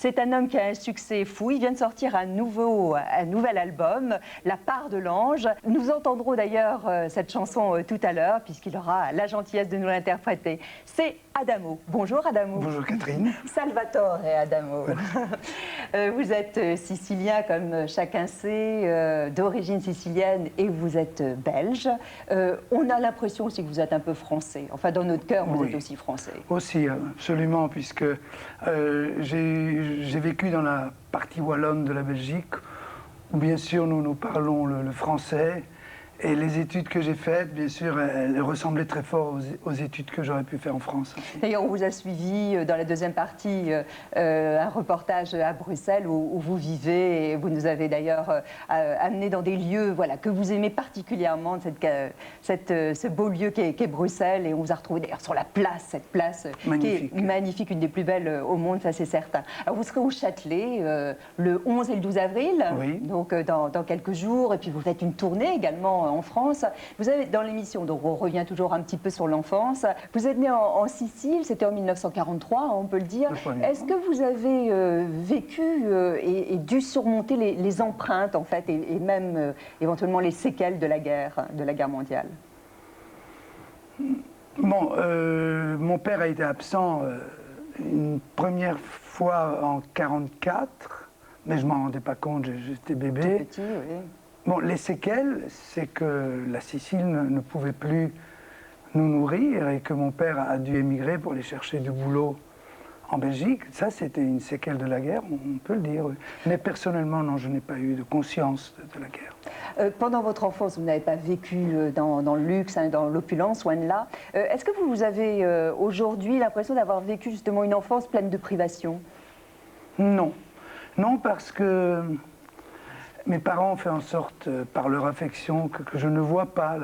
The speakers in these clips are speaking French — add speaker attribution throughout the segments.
Speaker 1: C'est un homme qui a un succès fou. Il vient de sortir un nouvel album, La part de l'ange. Nous entendrons d'ailleurs cette chanson tout à l'heure, puisqu'il aura la gentillesse de nous l'interpréter. C'est Adamo. Bonjour Adamo.
Speaker 2: Bonjour Catherine.
Speaker 1: Salvatore Adamo. Vous êtes sicilien, comme chacun sait, d'origine sicilienne, et vous êtes belge. On a l'impression aussi que vous êtes un peu français. Enfin, dans notre cœur, vous êtes aussi français.
Speaker 2: Aussi, absolument, puisque j'ai vécu dans la partie wallonne de la Belgique, où bien sûr nous parlons le français. Et les études que j'ai faites, bien sûr, elles ressemblaient très fort aux études que j'aurais pu faire en France.
Speaker 1: D'ailleurs, on vous a suivi dans la deuxième partie un reportage à Bruxelles où vous vivez. Et vous nous avez d'ailleurs amené dans des lieux voilà, que vous aimez particulièrement, ce beau lieu qu'est Bruxelles. Et on vous a retrouvé d'ailleurs sur la place, cette place
Speaker 2: magnifique.
Speaker 1: Qui est magnifique, une des plus belles au monde, ça c'est certain. Alors vous serez au Châtelet le 11 et le 12 avril,
Speaker 2: oui.
Speaker 1: Donc dans quelques jours. Et puis vous faites une tournée également en France. Vous avez dans l'émission, donc on revient toujours un petit peu sur l'enfance. Vous êtes né en Sicile, c'était en 1943, on peut le dire. Est-ce que vous avez vécu et dû surmonter les empreintes en fait, et même éventuellement les séquelles de la guerre mondiale?
Speaker 2: Bon, mon père a été absent une première fois en 1944, mais je ne m'en rendais pas compte, j'étais bébé.
Speaker 1: Tout petit, oui.
Speaker 2: Bon, les séquelles, c'est que la Sicile ne pouvait plus nous nourrir et que mon père a dû émigrer pour aller chercher du boulot en Belgique. Ça, c'était une séquelle de la guerre, on peut le dire. Oui. Mais personnellement, non, je n'ai pas eu de conscience de la guerre.
Speaker 1: Pendant votre enfance, vous n'avez pas vécu dans le luxe, hein, dans l'opulence, loin de là. Est-ce que vous avez aujourd'hui l'impression d'avoir vécu justement une enfance pleine de privations?
Speaker 2: Non. Non, parce que mes parents ont fait en sorte, par leur affection, que je ne vois pas,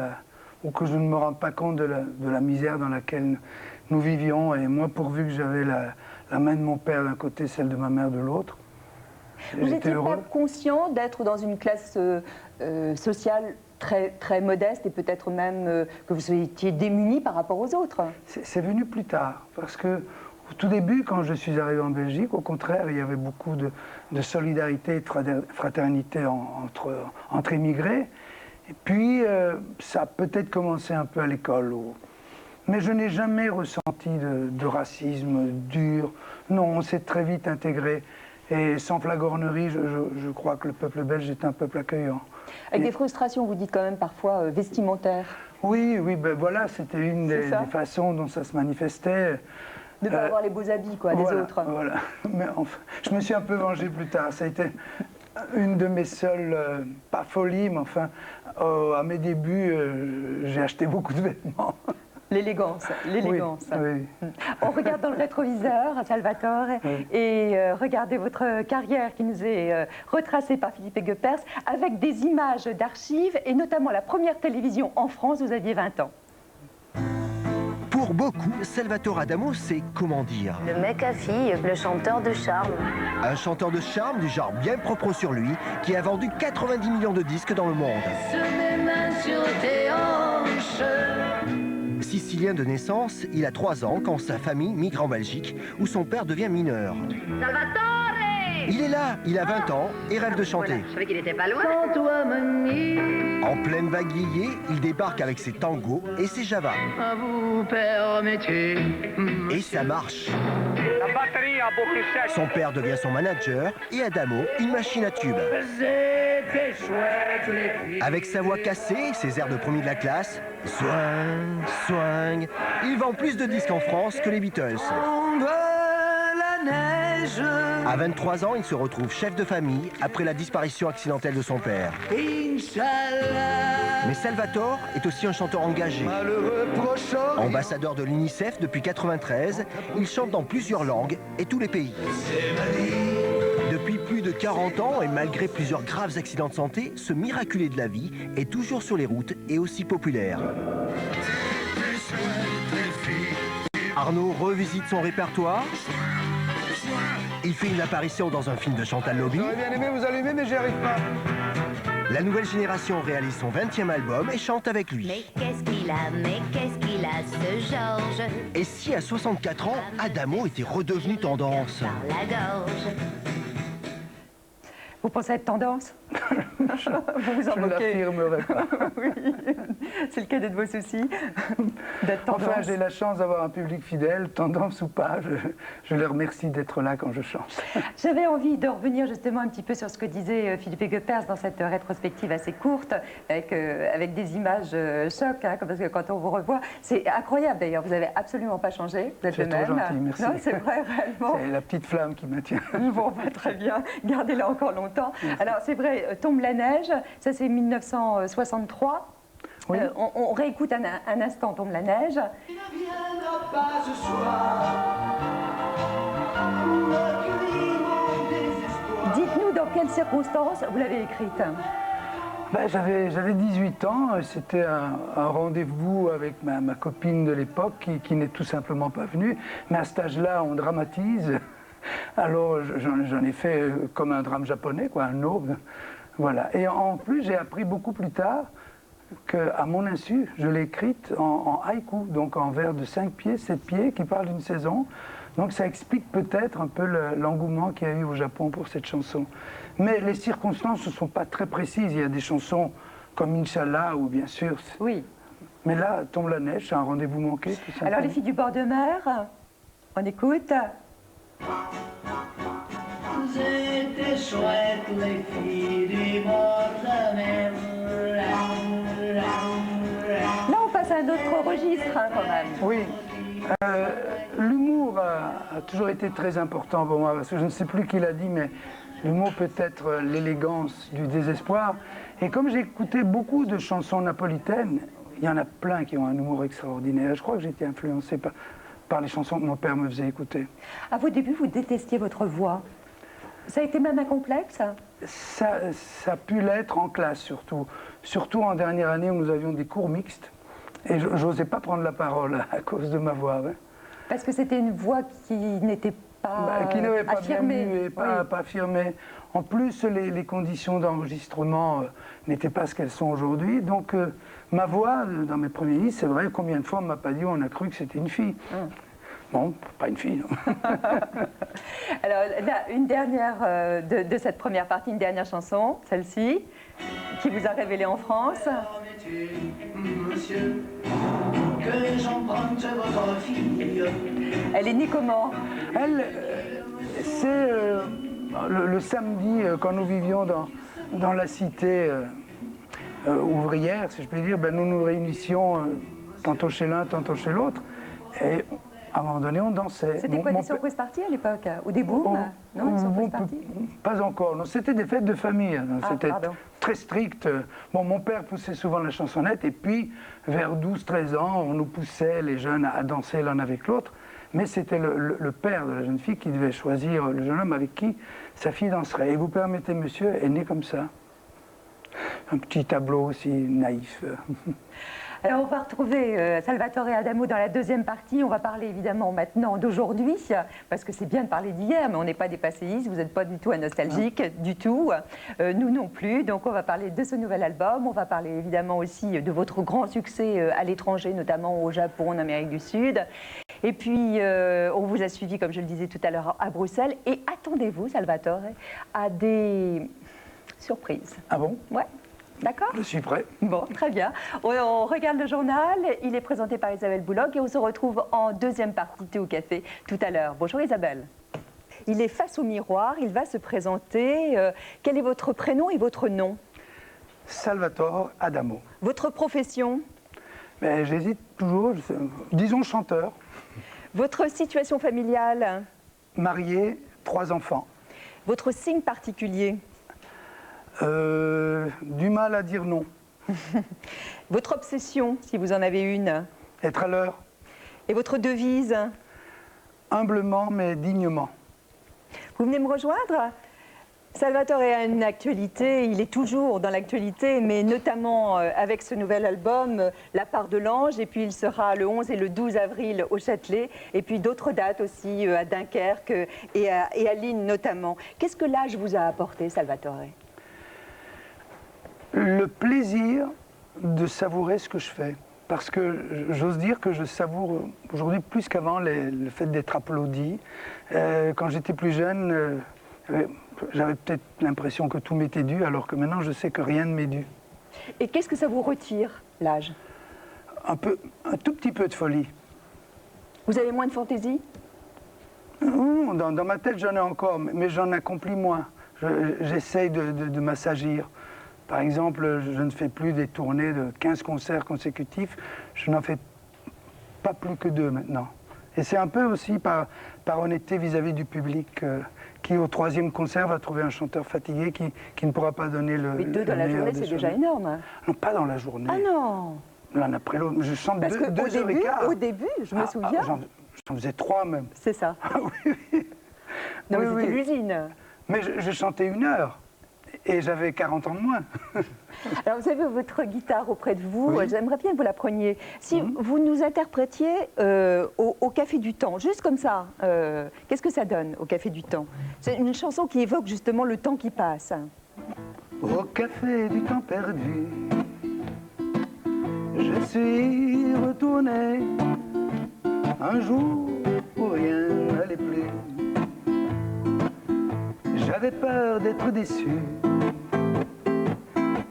Speaker 2: ou que je ne me rends pas compte de la misère dans laquelle nous vivions. Et moi, pourvu que j'avais la main de mon père d'un côté, celle de ma mère de l'autre,
Speaker 1: vous n'étiez pas conscient d'être dans une classe sociale très, très modeste et peut-être même que vous étiez démuni par rapport aux autres?
Speaker 2: C'est venu plus tard, parce que au tout début, quand je suis arrivé en Belgique, au contraire, il y avait beaucoup de solidarité et de fraternité entre immigrés. Et puis, ça a peut-être commencé un peu à l'école. Mais je n'ai jamais ressenti de racisme dur. Non, on s'est très vite intégré. Et sans flagornerie, je crois que le peuple belge est un peuple accueillant.
Speaker 1: Avec des frustrations, vous dites quand même parfois vestimentaires.
Speaker 2: Oui, ben voilà, c'était une des façons dont ça se manifestait.
Speaker 1: De ne pas avoir les beaux habits, quoi, des autres.
Speaker 2: Voilà. Mais enfin, je me suis un peu vengé plus tard. Ça a été une de mes seules, pas folies, mais enfin, à mes débuts, j'ai acheté beaucoup de vêtements.
Speaker 1: L'élégance, l'élégance.
Speaker 2: Oui, oui.
Speaker 1: On regarde dans le rétroviseur, Salvatore, oui. Et regardez votre carrière qui nous est retracée par Philippe Aiguepers avec des images d'archives et notamment la première télévision en France, vous aviez 20 ans.
Speaker 3: Pour beaucoup, Salvatore Adamo, c'est, comment dire,
Speaker 4: le mec à fille, le chanteur de charme.
Speaker 3: Un chanteur de charme du genre bien propre sur lui, qui a vendu 90 millions de disques dans le monde.
Speaker 4: Mes mains sur tes hanches.
Speaker 3: Sicilien de naissance, il a 3 ans quand sa famille migre en Belgique, où son père devient mineur.
Speaker 4: Salvatore!
Speaker 3: Il est là, il a 20 ans et rêve de chanter.
Speaker 4: Voilà, je savais qu'il était pas loin. Sans toi, mamie.
Speaker 3: En pleine vague liée, il débarque avec ses tangos et ses javas.
Speaker 4: À vous permettez.
Speaker 3: Et ça marche. Son père devient son manager et Adamo, une machine à tubes. Avec sa voix cassée, ses airs de premier de la classe, swing, swing, il vend plus de disques en France que les Beatles. À 23 ans, il se retrouve chef de famille après la disparition accidentelle de son père. Mais Salvatore est aussi un chanteur engagé. Ambassadeur de l'UNICEF depuis 1993, il chante dans plusieurs langues et tous les pays. Depuis plus de 40 ans et malgré plusieurs graves accidents de santé, ce miraculé de la vie est toujours sur les routes et aussi populaire. Arnaud revisite son répertoire. Il fait une apparition dans un film de Chantal Lobby.
Speaker 2: J'aurais bien aimé vous allumer, mais j'y arrive pas.
Speaker 3: La nouvelle génération réalise son 20e album et chante avec lui.
Speaker 4: Mais qu'est-ce qu'il a, ce Georges?
Speaker 3: Et si à 64 ans, Adamo était redevenu tendance?
Speaker 4: Par la gorge.
Speaker 1: Vous pensez être tendance? Vous vous en
Speaker 2: Je ne
Speaker 1: moquez?
Speaker 2: l'affirmerai pas.
Speaker 1: Oui, c'est le cadet de vos soucis, d'être tendance.
Speaker 2: Enfin, j'ai la chance d'avoir un public fidèle, tendance ou pas. Je les remercie d'être là quand je chante.
Speaker 1: J'avais envie de revenir justement un petit peu sur ce que disait Philippe Goeppers dans cette rétrospective assez courte, avec des images chocs, hein, parce que quand on vous revoit, c'est incroyable d'ailleurs, vous n'avez absolument pas changé, vous êtes le
Speaker 2: C'est trop
Speaker 1: même.
Speaker 2: gentil, merci.
Speaker 1: Non, c'est vrai, réellement.
Speaker 2: C'est la petite flamme qui maintient.
Speaker 1: Bon, bah, très bien, gardez-la encore longtemps. Alors c'est vrai, Tombe la neige, ça c'est 1963.
Speaker 2: Oui.
Speaker 1: On réécoute un instant Tombe la neige.
Speaker 5: Il ne viendra pas ce soir. Recueillir mon désespoir.
Speaker 1: Dites-nous dans quelles circonstances vous l'avez écrite.
Speaker 2: Ben, j'avais 18 ans, c'était un rendez-vous avec ma copine de l'époque qui n'est tout simplement pas venue. Mais à cet âge-là, on dramatise. Alors j'en ai fait comme un drame japonais, quoi, un aube. Voilà. Et en plus, j'ai appris beaucoup plus tard qu'à mon insu, je l'ai écrite en haïku, donc en vers de 5 pieds, 7 pieds, qui parle d'une saison. Donc ça explique peut-être un peu l'engouement qu'il y a eu au Japon pour cette chanson. Mais les circonstances ne sont pas très précises. Il y a des chansons comme Inch'Allah, ou bien sûr...
Speaker 1: Oui.
Speaker 2: Mais là, Tombe la neige, c'est un rendez-vous manqué, tout simplement.
Speaker 1: Alors les filles du bord de mer, on écoute.
Speaker 5: Vous étiez chouettes, les filles du bord de mer.
Speaker 1: Là on passe à un autre registre hein, quand même.
Speaker 2: Oui. L'humour a toujours été très important pour moi, parce que je ne sais plus qui l'a dit, mais l'humour peut être l'élégance du désespoir. Et comme j'ai écouté beaucoup de chansons napolitaines, il y en a plein qui ont un humour extraordinaire. Je crois que j'ai été influencé par les chansons que mon père me faisait écouter.
Speaker 1: À vos débuts, vous détestiez votre voix. Ça a été même un complexe?
Speaker 2: Ça a pu l'être en classe surtout. Surtout en dernière année où nous avions des cours mixtes. Et je n'osais pas prendre la parole à cause de ma voix. Ouais.
Speaker 1: Parce que c'était une voix qui n'était pas
Speaker 2: Qui n'avait pas
Speaker 1: affirmée.
Speaker 2: bien mué, pas affirmée. En plus, les conditions d'enregistrement n'étaient pas ce qu'elles sont aujourd'hui. Donc, ma voix, dans mes premiers disques, c'est vrai, combien de fois on ne m'a pas dit, on a cru que c'était une fille. Bon, pas une fille, non.
Speaker 1: Alors, là, une dernière de cette première partie, une dernière chanson, celle-ci, qui vous a révélé en France.
Speaker 5: Monsieur, que j'emprunte votre fille.
Speaker 1: Elle est née comment?
Speaker 2: Elle, c'est le samedi, quand nous vivions dans la cité ouvrière, si je peux dire, ben, nous nous réunissions tantôt chez l'un, tantôt chez l'autre. Et à un moment donné, on dansait.
Speaker 1: C'était quoi, des surprises parties à l'époque? Ou des booms? Non, des surprises parties?
Speaker 2: Pas encore. Non, c'était des fêtes de famille. C'était très strict. Bon, mon père poussait souvent la chansonnette. Et puis, vers 12-13 ans, on nous poussait, les jeunes, à danser l'un avec l'autre. Mais c'était le père de la jeune fille qui devait choisir le jeune homme avec qui sa fille danserait. Et vous permettez, monsieur, est né comme ça. Un petit tableau aussi naïf.
Speaker 1: Alors on va retrouver Salvatore Adamo dans la deuxième partie. On va parler évidemment maintenant d'aujourd'hui, parce que c'est bien de parler d'hier, mais on n'est pas des passéistes, vous n'êtes pas du tout un nostalgique, du tout. Nous non plus. Donc on va parler de ce nouvel album, on va parler évidemment aussi de votre grand succès à l'étranger, notamment au Japon, en Amérique du Sud. Et puis on vous a suivi, comme je le disais tout à l'heure, à Bruxelles. Et attendez-vous, Salvatore, à des surprises.
Speaker 2: Ah bon?
Speaker 1: Ouais. D'accord?
Speaker 2: Je suis prêt.
Speaker 1: Bon, très bien. On regarde le journal, il est présenté par Isabelle Bouloc et on se retrouve en deuxième partie Thé au café tout à l'heure. Bonjour Isabelle. Il est face au miroir, il va se présenter. Quel est votre prénom et votre nom?
Speaker 2: Salvatore Adamo.
Speaker 1: Votre profession?
Speaker 2: Mais j'hésite toujours, disons chanteur.
Speaker 1: Votre situation familiale?
Speaker 2: Marié, 3 enfants.
Speaker 1: Votre signe particulier?
Speaker 2: Du mal à dire non.
Speaker 1: Votre obsession, si vous en avez une?
Speaker 2: Être à l'heure.
Speaker 1: Et votre devise?
Speaker 2: Humblement mais dignement.
Speaker 1: Vous venez me rejoindre? Salvatore a une actualité, il est toujours dans l'actualité, mais notamment avec ce nouvel album, La part de l'ange, et puis il sera le 11 et le 12 avril au Châtelet, et puis d'autres dates aussi à Dunkerque et à Lille notamment. Qu'est-ce que l'âge vous a apporté, Salvatore?
Speaker 2: Le plaisir de savourer ce que je fais. Parce que j'ose dire que je savoure aujourd'hui plus qu'avant le fait d'être applaudi. Quand j'étais plus jeune, J'avais peut-être l'impression que tout m'était dû, alors que maintenant je sais que rien ne m'est dû.
Speaker 1: Et qu'est-ce que ça vous retire, l'âge?
Speaker 2: Un tout petit peu de folie.
Speaker 1: Vous avez moins de fantaisie?
Speaker 2: Dans ma tête, j'en ai encore, mais j'en accomplis moins. J'essaye de m'assagir. Par exemple, je ne fais plus des tournées de 15 concerts consécutifs. Je n'en fais pas plus que 2 maintenant. Et c'est un peu aussi par honnêteté vis-à-vis du public qui, au 3e concert, va trouver un chanteur fatigué qui ne pourra pas donner le.
Speaker 1: Mais 2 dans la journée, c'est déjà énorme.
Speaker 2: Non, pas dans la journée.
Speaker 1: Ah non!
Speaker 2: L'un après l'autre. Je chante
Speaker 1: Parce
Speaker 2: 2 heures et quart.
Speaker 1: Au début, je me souviens.
Speaker 2: J'en faisais 3 même.
Speaker 1: C'est ça.
Speaker 2: Ah oui, oui.
Speaker 1: Non, mais
Speaker 2: Oui,
Speaker 1: c'était
Speaker 2: oui.
Speaker 1: l'usine.
Speaker 2: Mais je chantais 1 heure. Et j'avais 40 ans de moins.
Speaker 1: Alors, vous avez votre guitare auprès de vous.
Speaker 2: Oui.
Speaker 1: J'aimerais bien que vous la preniez. Si vous nous interprétiez au Café du Temps, juste comme ça, qu'est-ce que ça donne au Café du Temps? C'est une chanson qui évoque justement le temps qui passe.
Speaker 2: Au café du temps perdu, je suis retourné un jour où rien n'allait plus. J'avais peur d'être déçu,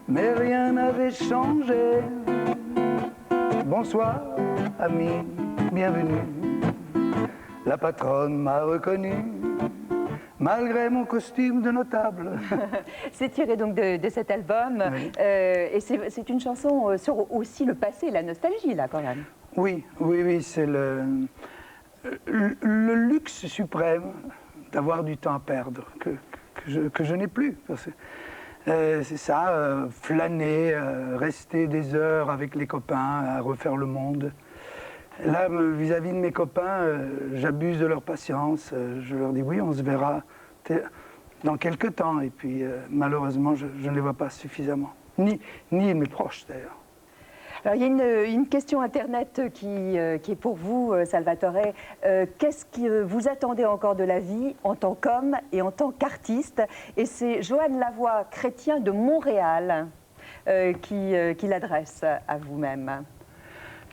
Speaker 2: mais rien n'avait changé. Bonsoir, ami, bienvenue. La patronne m'a reconnu, malgré mon costume de notable.
Speaker 1: C'est tiré donc de cet album.
Speaker 2: Oui.
Speaker 1: Et c'est une chanson sur aussi le passé, la nostalgie, là, quand même.
Speaker 2: Oui, oui, oui, c'est le luxe suprême d'avoir du temps à perdre, que je n'ai plus. C'est ça, flâner, rester des heures avec les copains, à refaire le monde. Là, vis-à-vis de mes copains, j'abuse de leur patience. Je leur dis oui, on se verra dans quelques temps. Et puis, malheureusement, je ne les vois pas suffisamment. Ni mes proches, d'ailleurs.
Speaker 1: Alors, il y a une question Internet qui est pour vous, Salvatore. Qu'est-ce que vous attendez encore de la vie en tant qu'homme et en tant qu'artiste? Et c'est Joanne Lavoie, chrétien de Montréal, qui l'adresse à vous-même.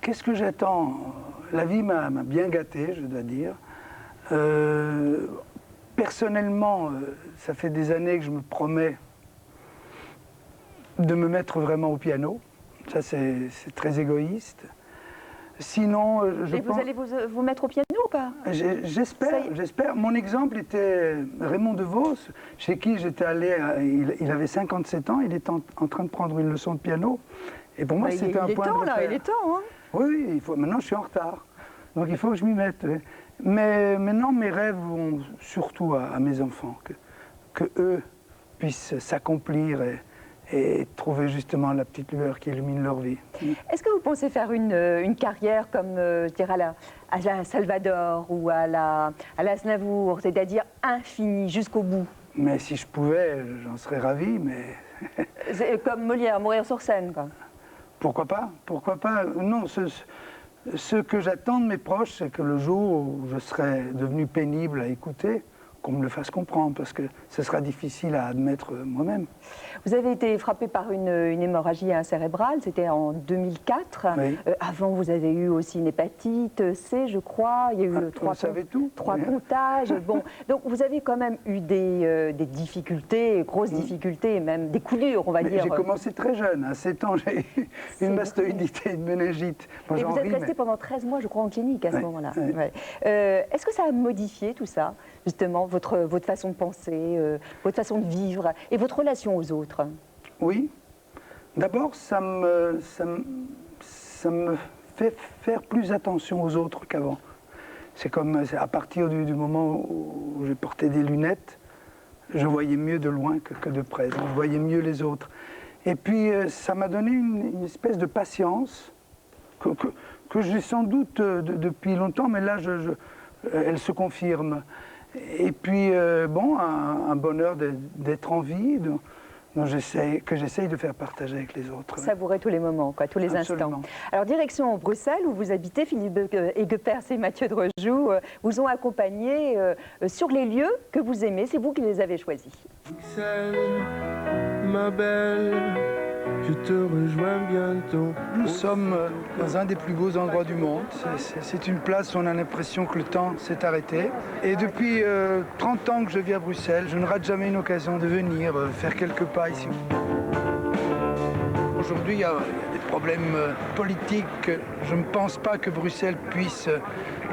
Speaker 2: Qu'est-ce que j'attends? La vie m'a bien gâté, je dois dire. Personnellement, ça fait des années que je me promets de me mettre vraiment au piano. Ça, c'est très égoïste. Sinon, je pense...
Speaker 1: vous allez vous mettre au piano ou pas?
Speaker 2: J'espère. Mon exemple était Raymond DeVos, chez qui j'étais allé. Il avait 57 ans, il était en train de prendre une leçon de piano. Et pour moi, c'était un point de repère.
Speaker 1: Il est temps, hein.
Speaker 2: Oui, maintenant je suis en retard. Donc il faut que je m'y mette. Mais maintenant, mes rêves vont surtout à mes enfants, que eux puissent s'accomplir et trouver justement la petite lueur qui illumine leur vie.
Speaker 1: Est-ce que vous pensez faire une carrière comme, je dirais, à la Salvador ou à la Aznavour, c'est-à-dire infinie, jusqu'au bout?
Speaker 2: Mais si je pouvais, j'en serais ravi, mais...
Speaker 1: C'est comme Molière, mourir sur scène, quoi.
Speaker 2: Pourquoi pas? Pourquoi pas? Non, ce que j'attends de mes proches, c'est que le jour où je serai devenu pénible à écouter, qu'on me le fasse comprendre, parce que ce sera difficile à admettre moi-même.
Speaker 1: Vous avez été frappé par une hémorragie cérébrale, c'était en 2004.
Speaker 2: Oui.
Speaker 1: Avant, vous avez eu aussi une hépatite C, je crois. Il y a eu trois comptages. Bon, donc vous avez quand même eu des difficultés, grosses difficultés, même des coulures, on va dire.
Speaker 2: J'ai commencé très jeune, à 7 ans, j'ai eu une mastoïdite et une méningite.
Speaker 1: Et vous êtes resté pendant 13 mois, je crois, en clinique à ce moment-là. Ouais. Est-ce que ça a modifié tout ça, justement, votre façon de penser, votre façon de vivre et votre relation aux autres?
Speaker 2: Oui. D'abord, ça me fait faire plus attention aux autres qu'avant. C'est comme à partir du moment où j'ai porté des lunettes, je voyais mieux de loin que de près. Donc, je voyais mieux les autres. Et puis, ça m'a donné une espèce de patience que j'ai sans doute depuis longtemps, mais là, elle se confirme. Et puis, bon, un bonheur d'être en vie, que j'essaye de faire partager avec les autres.
Speaker 1: Savourer tous les moments, quoi, tous les
Speaker 2: Absolument.
Speaker 1: instants. Alors, direction Bruxelles, où vous habitez, Philippe Aiguepers et Mathieu Drejou vous ont accompagné sur les lieux que vous aimez. C'est vous qui les avez choisis.
Speaker 6: Bruxelles, ma belle, je te rejoins bientôt.
Speaker 2: Nous sommes dans un des plus beaux endroits du monde. C'est une place où on a l'impression que le temps s'est arrêté. Et depuis 30 ans que je vis à Bruxelles, je ne rate jamais une occasion de venir faire quelques pas ici. Aujourd'hui, il y a des problèmes politiques. Je ne pense pas que Bruxelles puisse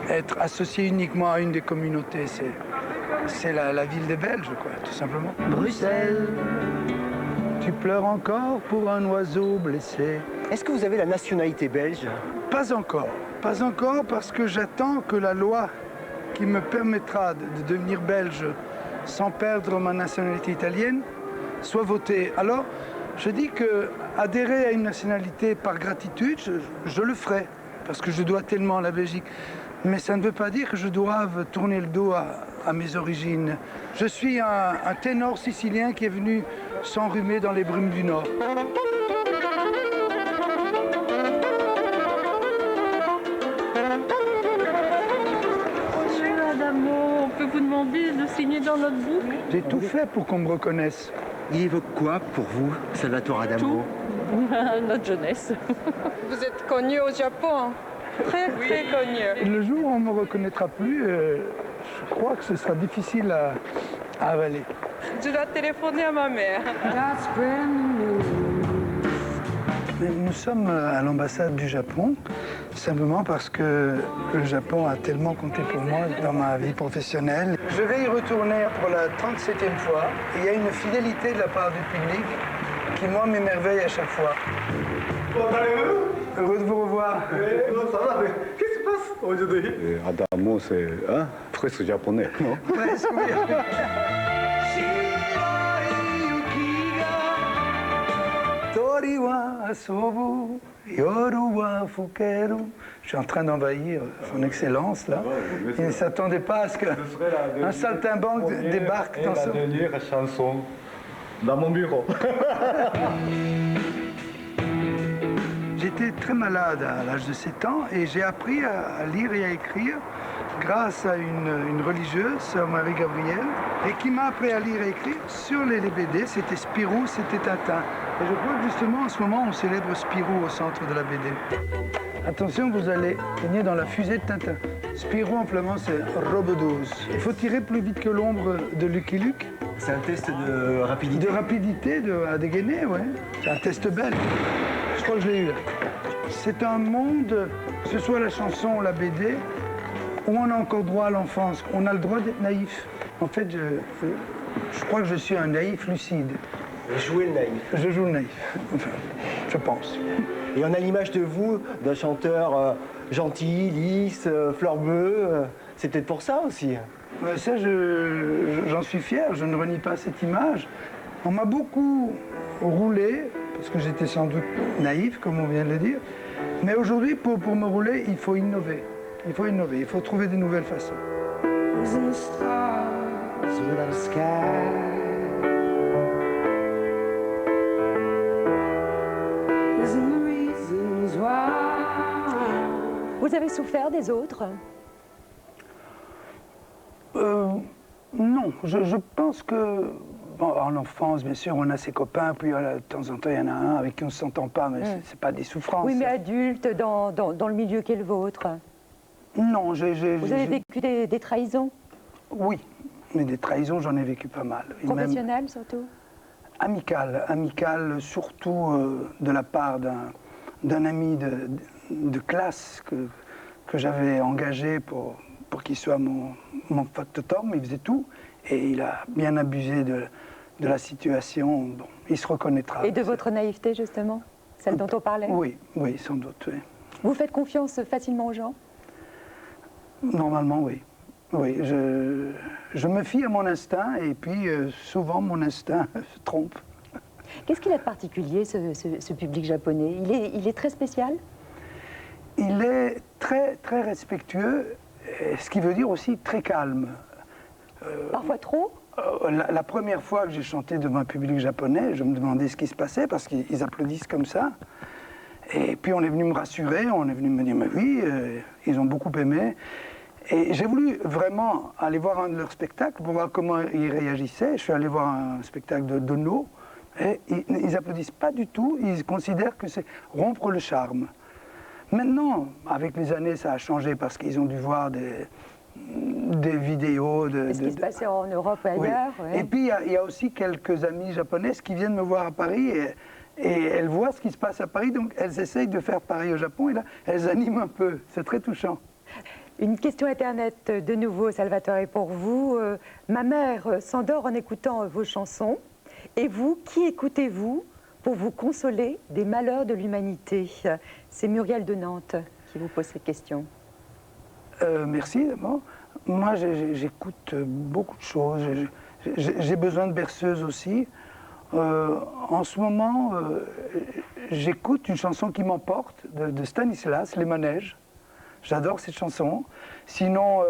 Speaker 2: être associée uniquement à une des communautés. C'est la ville des Belges, quoi, tout simplement.
Speaker 6: Bruxelles.
Speaker 2: Tu pleures encore pour un oiseau blessé.
Speaker 3: Est-ce que vous avez la nationalité belge?
Speaker 2: Pas encore. Pas encore parce que j'attends que la loi qui me permettra de devenir belge sans perdre ma nationalité italienne soit votée. Alors, je dis que adhérer à une nationalité par gratitude, je le ferai, parce que je dois tellement à la Belgique. Mais ça ne veut pas dire que je doive tourner le dos à mes origines. Je suis un ténor sicilien qui est venu s'enrhumer dans les brumes du Nord.
Speaker 7: Bonjour Adamo, on peut vous demander de signer dans notre book?
Speaker 2: J'ai tout fait pour qu'on me reconnaisse.
Speaker 3: Il évoque quoi pour vous, Salvatore Adamo?
Speaker 7: Notre jeunesse. Vous êtes connu au Japon, très très connu.
Speaker 2: Le jour où on ne me reconnaîtra plus, je crois que ce sera difficile à avaler.
Speaker 7: Je dois téléphoner à ma mère.
Speaker 2: Nous sommes à l'ambassade du Japon, simplement parce que le Japon a tellement compté pour moi dans ma vie professionnelle. Je vais y retourner pour la 37e fois. Et il y a une fidélité de la part du public qui, moi, m'émerveille à chaque fois. Heureux de vous revoir.
Speaker 8: Ça va, mais qu'est-ce qui se passe aujourd'hui? Adamo, c'est presque japonais, non?
Speaker 2: Presque, oui. Tori wa asobu, yoru wa fukeru. Je suis en train d'envahir son excellence, là. Il ne s'attendait pas à ce qu'un saltimbanque débarque dans son...
Speaker 8: la dernière chanson dans mon bureau.
Speaker 2: J'étais très malade à l'âge de 7 ans et j'ai appris à lire et à écrire grâce à une religieuse, Sœur Marie-Gabrielle, et qui m'a appris à lire et écrire sur les BD. C'était Spirou, c'était Tintin. Et je crois que justement en ce moment on célèbre Spirou au centre de la BD. Attention, vous allez baigner dans la fusée de Tintin. Spirou en flamand c'est Robedose. Il faut tirer plus vite que l'ombre de Lucky Luke.
Speaker 3: C'est un test de rapidité?
Speaker 2: De rapidité, à dégainer, ouais. C'est un test belge. Je crois que je l'ai eu là. C'est un monde, que ce soit la chanson ou la BD, où on a encore droit à l'enfance. On a le droit d'être naïf. En fait, je crois que je suis un naïf lucide.
Speaker 3: Vous jouez le naïf?
Speaker 2: Je joue le naïf, enfin, je pense.
Speaker 3: Et on a l'image de vous, d'un chanteur gentil, lisse, fleur bleue. C'est peut-être pour ça aussi.
Speaker 2: Ça, j'en suis fier, je ne renie pas cette image. On m'a beaucoup roulé, parce que j'étais sans doute naïf, comme on vient de le dire. Mais aujourd'hui, pour me rouler, il faut innover. Il faut innover, il faut trouver de nouvelles façons.
Speaker 1: Vous avez souffert des autres?
Speaker 2: Non, je pense que, bon, en enfance, bien sûr, on a ses copains, puis de temps en temps, il y en a un avec qui on ne s'entend pas, mais c'est pas des souffrances.
Speaker 1: Oui, mais adulte, dans le milieu qu'est le vôtre?
Speaker 2: Non,
Speaker 1: Vous avez vécu des trahisons?
Speaker 2: Oui, mais des trahisons, j'en ai vécu pas mal.
Speaker 1: Professionnelles, surtout?
Speaker 2: Amicales, surtout de la part d'un ami de classe que j'avais engagé pour qu'il soit mon factotum. Il faisait tout et il a bien abusé de la situation. Bon, il se reconnaîtra.
Speaker 1: Et de votre naïveté, justement? Celle dont on parlait?
Speaker 2: Oui, sans doute, oui.
Speaker 1: Vous faites confiance facilement aux gens?
Speaker 2: Normalement, oui. Oui, je me fie à mon instinct et puis souvent mon instinct se trompe.
Speaker 1: Qu'est-ce qu'il a de particulier, ce public japonais? Il est très spécial?
Speaker 2: Il est très, très respectueux, ce qui veut dire aussi très calme.
Speaker 1: Parfois trop?
Speaker 2: La première fois que j'ai chanté devant un public japonais, je me demandais ce qui se passait parce qu'ils applaudissent comme ça. Et puis on est venu me rassurer, on est venu me dire, mais oui, ils ont beaucoup aimé. Et j'ai voulu vraiment aller voir un de leurs spectacles pour voir comment ils réagissaient. Je suis allé voir un spectacle de Dono, Et ils applaudissent pas du tout, ils considèrent que c'est rompre le charme. Maintenant, avec les années, ça a changé parce qu'ils ont dû voir des vidéos de
Speaker 1: ce qui se passait en Europe ou ailleurs.
Speaker 2: Oui.
Speaker 1: Ouais.
Speaker 2: Et puis, il y a aussi quelques amies japonaises qui viennent me voir à Paris et elles voient ce qui se passe à Paris, donc elles essayent de faire pareil au Japon et là, elles animent un peu. C'est très touchant.
Speaker 1: Une question Internet de nouveau, Salvatore, pour vous. Ma mère s'endort en écoutant vos chansons. Et vous, qui écoutez-vous pour vous consoler des malheurs de l'humanité? C'est Muriel de Nantes qui vous pose cette question.
Speaker 2: Merci d'abord. Moi, j'écoute beaucoup de choses. J'ai besoin de berceuses aussi. En ce moment, j'écoute une chanson qui m'emporte de Stanislas, Les Manèges. J'adore cette chanson. Sinon,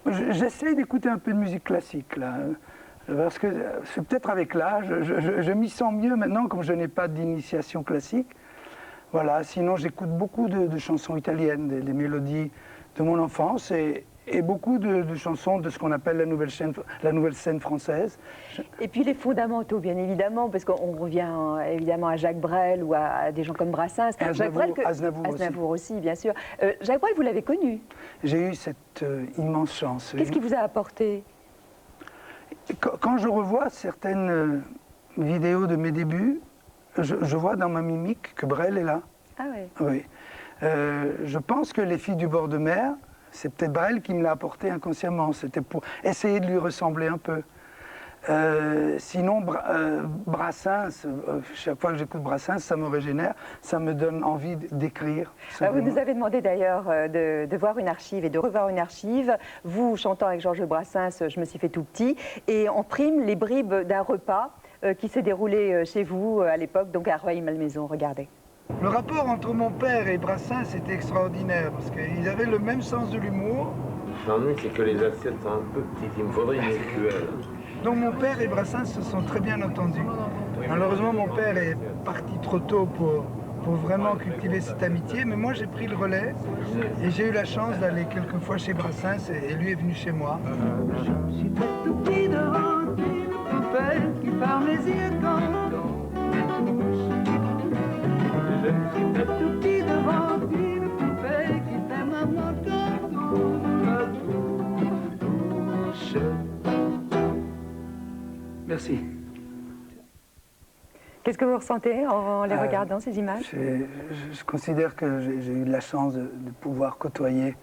Speaker 2: j'essaie d'écouter un peu de musique classique, là. Parce que c'est peut-être avec l'âge, je m'y sens mieux maintenant, comme je n'ai pas d'initiation classique. Voilà, sinon j'écoute beaucoup de chansons italiennes, des mélodies de mon enfance et beaucoup de chansons de ce qu'on appelle la nouvelle scène française.
Speaker 1: Et puis les fondamentaux, bien évidemment, parce qu'on revient évidemment à Jacques Brel ou à des gens comme Brassens. Aznavour aussi, bien sûr. Jacques Brel, vous l'avez connu?
Speaker 2: J'ai eu cette immense chance.
Speaker 1: Qu'est-ce qui vous a apporté?
Speaker 2: Quand je revois certaines vidéos de mes débuts, je vois dans ma mimique que Brel est là.
Speaker 1: Ah ouais.
Speaker 2: Oui. Je pense que Les Filles du bord de mer, c'est peut-être Brel qui me l'a apporté inconsciemment. C'était pour essayer de lui ressembler un peu. Sinon, Brassens, chaque fois que j'écoute Brassens, ça me régénère, ça me donne envie d'écrire.
Speaker 1: Vous nous avez demandé d'ailleurs de voir une archive et de revoir une archive. Vous, chantant avec Georges Brassens, Je me suis fait tout petit, et en prime les bribes d'un repas qui s'est déroulé chez vous à l'époque, donc à Rueil-Malmaison. Regardez.
Speaker 2: Le rapport entre mon père et Brassens était extraordinaire, parce qu'ils avaient le même sens de l'humour.
Speaker 9: L'ennui, c'est que les assiettes sont un peu petites, il me faudrait une écuelle.
Speaker 2: Donc mon père et Brassens se sont très bien entendus. Malheureusement, mon père est parti trop tôt pour vraiment cultiver cette amitié, mais moi j'ai pris le relais et j'ai eu la chance d'aller quelques fois chez Brassens et lui est venu chez moi. Je suis tout petit devant une poupée qui ferme les yeux quand je suis tout petit devant une poupée qui fait maman quand on la touche. Merci.
Speaker 1: Qu'est-ce que vous ressentez en les regardant, ces images?
Speaker 2: Je considère que j'ai eu de la chance de pouvoir côtoyer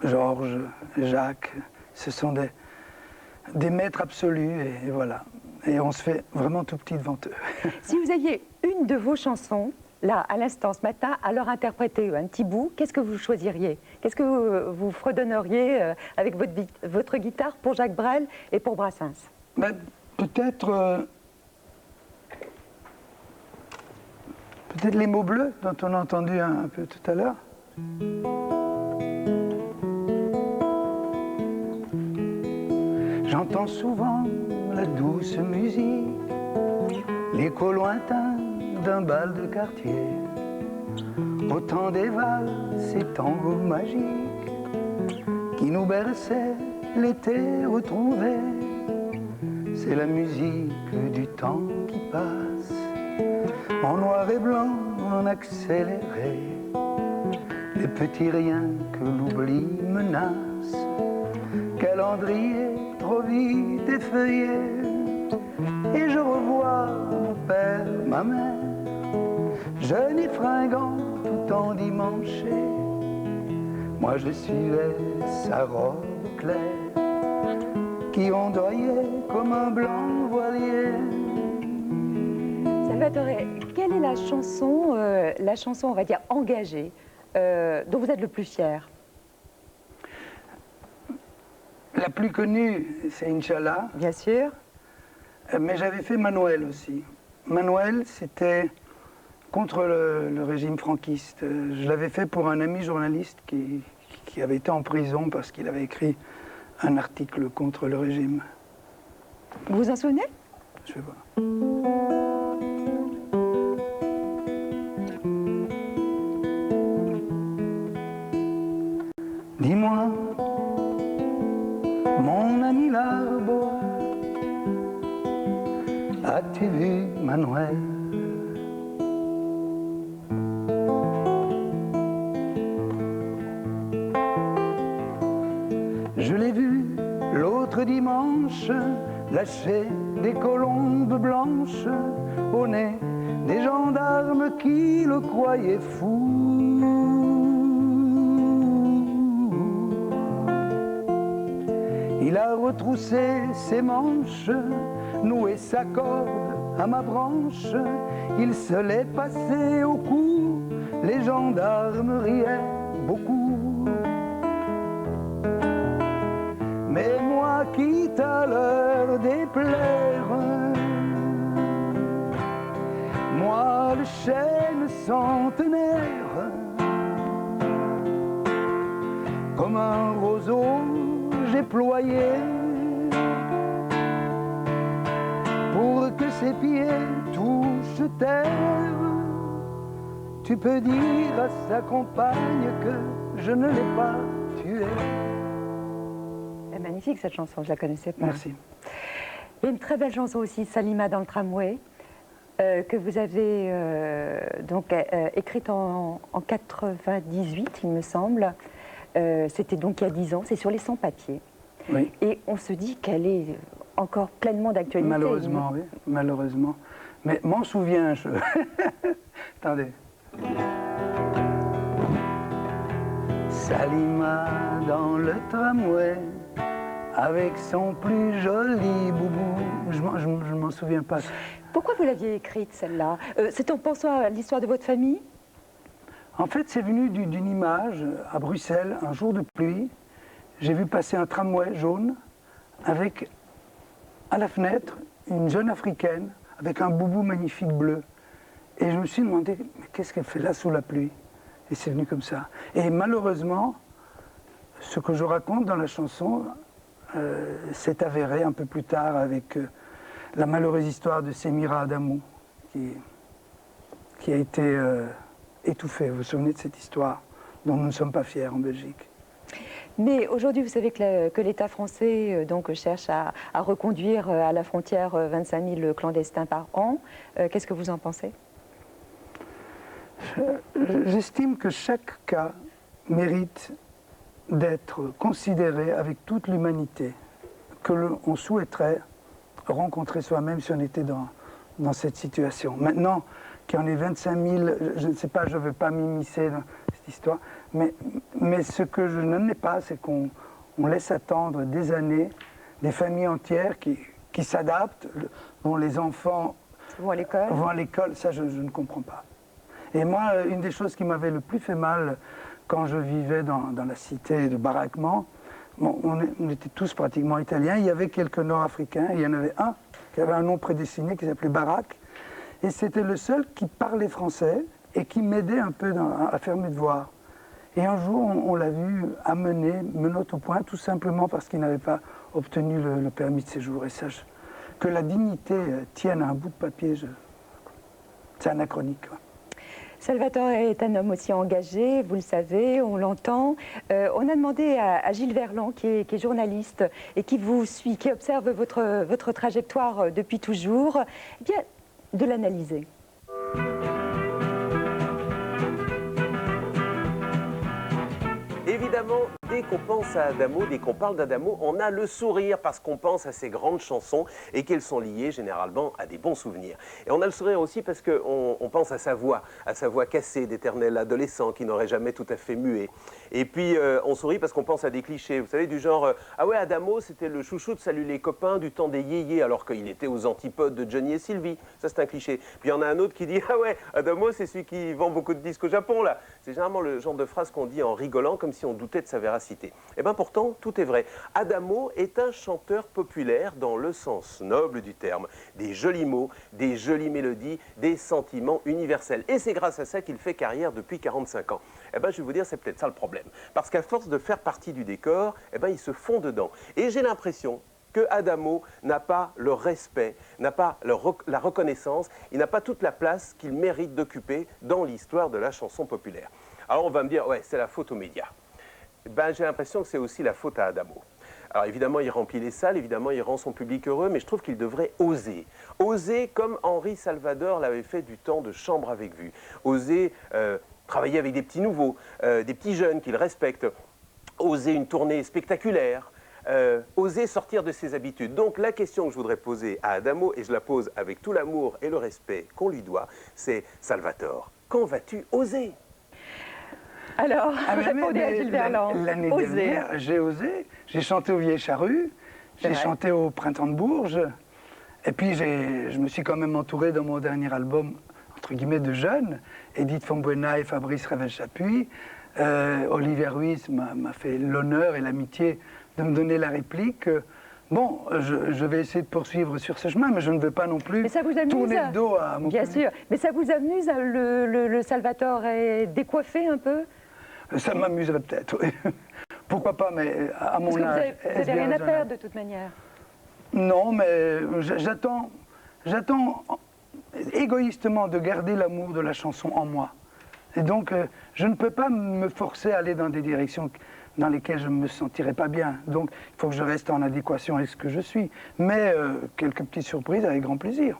Speaker 2: Georges, Jacques. Ce sont des maîtres absolus et voilà. Et on se fait vraiment tout petit devant eux.
Speaker 1: Si vous aviez une de vos chansons, là, à l'instant, ce matin, à leur interpréter un petit bout, qu'est-ce que vous choisiriez? Qu'est-ce que vous fredonneriez avec votre guitare pour Jacques Brel et pour Brassens?
Speaker 2: Ben, peut-être les mots bleus dont on a entendu un peu tout à l'heure. J'entends souvent la douce musique, l'écho lointain d'un bal de quartier, autant des valses et tangos magiques qui nous berçaient l'été retrouvé. C'est la musique du temps qui passe, en noir et blanc, en accéléré, les petits riens que l'oubli menace, calendrier trop vite effeuillé, et je revois mon père, ma mère, jeune et fringant, tout endimanché. Moi je suivais sa robe claire, qui ondoyait comme un blanc voilier.
Speaker 1: Salvatore, quelle est la chanson, on va dire, engagée, dont vous êtes le plus fier?
Speaker 2: La plus connue, c'est Inch'Allah.
Speaker 1: Bien sûr.
Speaker 2: Mais j'avais fait Manuel aussi. Manuel, c'était contre le régime franquiste. Je l'avais fait pour un ami journaliste qui avait été en prison parce qu'il avait écrit un article contre le régime.
Speaker 1: Vous vous en souvenez?
Speaker 2: Je vais voir. Dis-moi, mon ami l'arbre, As-tu vu Manuel? Je l'ai vu l'autre dimanche lâcher des colombes blanches au nez des gendarmes qui le croyaient fou. Il a retroussé ses manches, noué sa corde à ma branche, il se l'est passé au cou, les gendarmes riaient beaucoup. Mais moi, quitte à leur déplaire, moi le chêne centenaire, comme un roseau j'ai ployé pour que ses pieds touchent terre. Tu peux dire à sa compagne que je ne l'ai pas tuée.
Speaker 1: C'est magnifique cette chanson, je ne la connaissais pas.
Speaker 2: Merci.
Speaker 1: Il y a une très belle chanson aussi, Salima dans le tramway, que vous avez écrite en 98, il me semble. C'était donc il y a 10 ans, c'est sur les sans-papiers.
Speaker 2: Oui.
Speaker 1: Et on se dit qu'elle est encore pleinement d'actualité.
Speaker 2: Malheureusement, oui, malheureusement. Mais m'en souviens, je... Attendez. Salima dans le tramway, avec son plus joli boubou. Je ne m'en souviens pas.
Speaker 1: Pourquoi vous l'aviez écrite, celle-là? C'est en pensant à l'histoire de votre famille?
Speaker 2: En fait, c'est venu d'une image à Bruxelles, un jour de pluie. J'ai vu passer un tramway jaune avec, à la fenêtre, une jeune africaine avec un boubou magnifique bleu. Et je me suis demandé, mais qu'est-ce qu'elle fait là sous la pluie? Et c'est venu comme ça. Et malheureusement, ce que je raconte dans la chanson s'est avéré un peu plus tard avec la malheureuse histoire de Semira Adamou, qui a été étouffée. Vous vous souvenez de cette histoire dont nous ne sommes pas fiers en Belgique?
Speaker 1: Mais aujourd'hui, vous savez que l'État français cherche à reconduire à la frontière 25 000 clandestins par an. Qu'est-ce que vous en pensez?
Speaker 2: J'estime que chaque cas mérite d'être considéré avec toute l'humanité que l'on souhaiterait rencontrer soi-même si on était dans cette situation. Maintenant qu'il y en ait 25 000, je ne sais pas, je ne veux pas m'immiscer dans cette histoire, mais ce que je n'aime pas, c'est qu'on laisse attendre des années des familles entières qui s'adaptent, dont les enfants vont à l'école. Ça, je ne comprends pas. Et moi, une des choses qui m'avait le plus fait mal quand je vivais dans la cité de baraquement, on était tous pratiquement italiens, il y avait quelques nord-africains, il y en avait un qui avait un nom prédestiné qui s'appelait Barak, et c'était le seul qui parlait français et qui m'aidait un peu à faire mes devoirs. Et un jour, on l'a vu amener menottes au point, tout simplement parce qu'il n'avait pas obtenu le permis de séjour. Et sache que la dignité tienne à un bout de papier, c'est anachronique, quoi.
Speaker 1: Salvatore est un homme aussi engagé, vous le savez, on l'entend. On a demandé à Gilles Verland, qui est journaliste et qui vous suit, qui observe votre trajectoire depuis toujours, eh bien, de l'analyser.
Speaker 9: Évidemment, dès qu'on pense à Adamo, dès qu'on parle d'Adamo, on a le sourire parce qu'on pense à ces grandes chansons et qu'elles sont liées généralement à des bons souvenirs. Et on a le sourire aussi parce qu'on pense à sa voix cassée d'éternel adolescent qui n'aurait jamais tout à fait mué. Et puis on sourit parce qu'on pense à des clichés, vous savez, du genre ah ouais, Adamo c'était le chouchou de Salut les copains du temps des yéyés alors qu'il était aux antipodes de Johnny et Sylvie. Ça c'est un cliché. Puis il y en a un autre qui dit ah ouais, Adamo c'est celui qui vend beaucoup de disques au Japon là. C'est généralement le genre de phrase qu'on dit en rigolant comme si on doutait de sa véracité. Et bien pourtant, tout est vrai. Adamo est un chanteur populaire dans le sens noble du terme. Des jolis mots, des jolies mélodies, des sentiments universels. Et c'est grâce à ça qu'il fait carrière depuis 45 ans. Eh bien je vais vous dire, c'est peut-être ça le problème. Parce qu'à force de faire partie du décor, eh bien il se fond dedans. Et j'ai l'impression que Adamo n'a pas le respect, n'a pas la reconnaissance, il n'a pas toute la place qu'il mérite d'occuper dans l'histoire de la chanson populaire. Alors on va me dire, ouais, c'est la faute aux médias. Ben, j'ai l'impression que c'est aussi la faute à Adamo. Alors évidemment, il remplit les salles, évidemment, il rend son public heureux, mais je trouve qu'il devrait oser. Oser comme Henri Salvador l'avait fait du temps de Chambre avec vue. Oser travailler avec des petits nouveaux, des petits jeunes qu'il respecte. Oser une tournée spectaculaire. Oser sortir de ses habitudes. Donc la question que je voudrais poser à Adamo, et je la pose avec tout l'amour et le respect qu'on lui doit, c'est Salvatore, quand vas-tu oser?
Speaker 1: Alors, répondez à Gilles Verland.
Speaker 2: L'année dernière, j'ai osé. J'ai chanté au Vieilles Charrues, j'ai chanté au Printemps de Bourges, et puis je me suis quand même entouré dans mon dernier album, entre guillemets, de jeunes. Edith Fonbuena et Fabrice Revel-Chapuis. Olivier Ruiz m'a fait l'honneur et l'amitié de me donner la réplique. Bon, je vais essayer de poursuivre sur ce chemin, mais je ne veux pas non plus tourner le dos à mon
Speaker 1: Bien
Speaker 2: public.
Speaker 1: sûr, mais ça vous amuse, le Salvatore est décoiffé un peu?
Speaker 2: Ça m'amuserait peut-être, oui. Pourquoi pas, mais à mon âge...
Speaker 1: Vous n'avez rien à perdre de toute manière.
Speaker 2: Non, mais j'attends égoïstement de garder l'amour de la chanson en moi. Et donc, je ne peux pas me forcer à aller dans des directions dans lesquelles je ne me sentirais pas bien. Donc, il faut que je reste en adéquation avec ce que je suis. Mais quelques petites surprises avec grand plaisir.